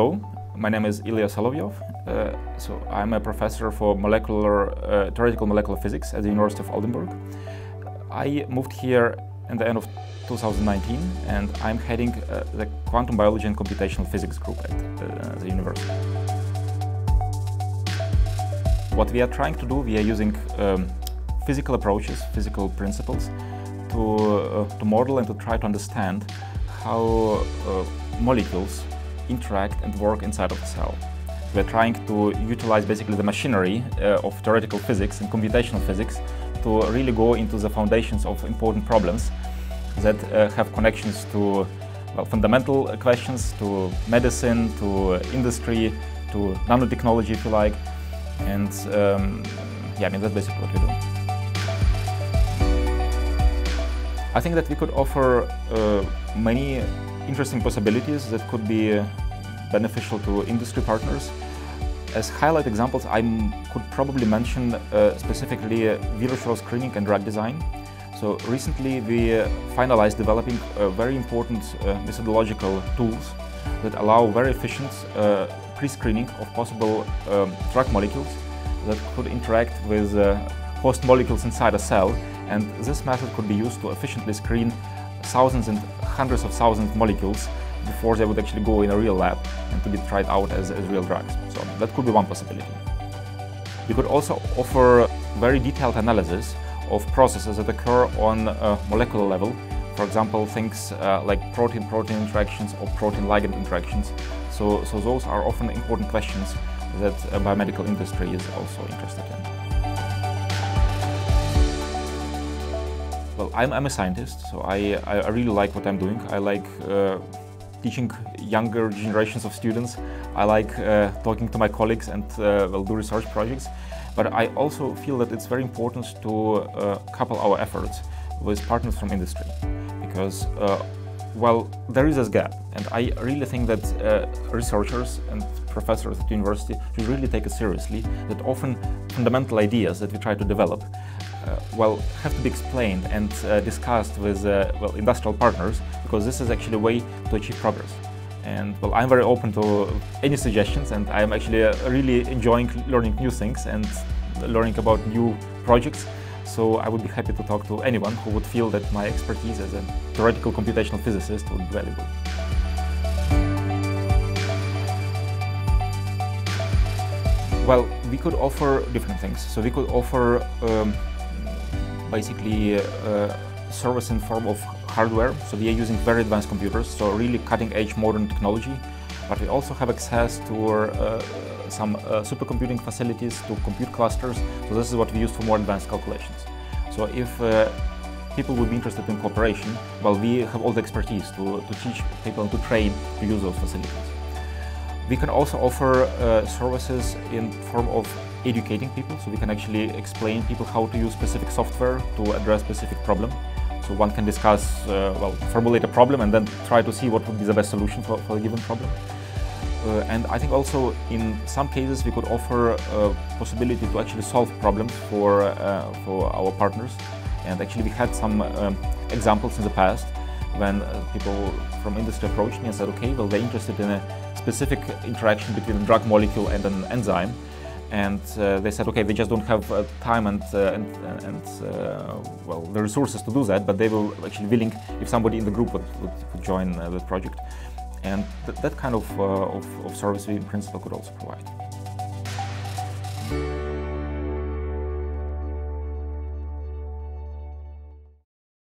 Hello, my name is Ilya Solovyov. I'm a professor for theoretical molecular physics at the University of Oldenburg. I moved here in the end of 2019, and I'm heading the quantum biology and computational physics group at the university. What we are trying to do, we are using physical approaches, physical principles to model and to try to understand how molecules interact and work inside of the cell. We're trying to utilize basically the machinery of theoretical physics and computational physics to really go into the foundations of important problems that have connections to fundamental questions, to medicine, to industry, to nanotechnology, if you like. And that's basically what we do. I think that we could offer many interesting possibilities that could be beneficial to industry partners. As highlight examples, I could probably mention specifically virtual screening and drug design. So recently we finalized developing very important methodological tools that allow very efficient pre-screening of possible drug molecules that could interact with host molecules inside a cell, and this method could be used to efficiently screen thousands and hundreds of thousands of molecules before they would actually go in a real lab and to be tried out as real drugs. So that could be one possibility. We could also offer very detailed analysis of processes that occur on a molecular level. For example, things like protein-protein interactions or protein-ligand interactions. So those are often important questions that biomedical industry is also interested in. Well, I'm a scientist, so I really like what I'm doing. I like teaching younger generations of students. I like talking to my colleagues and do research projects. But I also feel that it's very important to couple our efforts with partners from industry, because there is this gap, and I really think that researchers and professors at the university should really take it seriously, that often fundamental ideas that we try to develop have to be explained and discussed with industrial partners, because this is actually a way to achieve progress. And I'm very open to any suggestions, and I'm actually really enjoying learning new things and learning about new projects. So I would be happy to talk to anyone who would feel that my expertise as a theoretical computational physicist would be valuable. Well, we could offer different things. So we could offer basically service in form of hardware. So we are using very advanced computers, so really cutting-edge modern technology. But we also have access to some supercomputing facilities, to compute clusters. So this is what we use for more advanced calculations. So if people would be interested in cooperation, we have all the expertise to teach people and to train to use those facilities. We can also offer services in form of educating people, so we can actually explain people how to use specific software to address specific problem. So one can discuss, formulate a problem and then try to see what would be the best solution for a given problem. And I think also in some cases we could offer a possibility to actually solve problems for our partners. And actually we had some examples in the past when people from industry approached me and said, okay, they're interested in a specific interaction between a drug molecule and an enzyme. And they said, okay, they just don't have time and the resources to do that, but they were actually willing if somebody in the group would join the project. And that kind of service we in principle could also provide.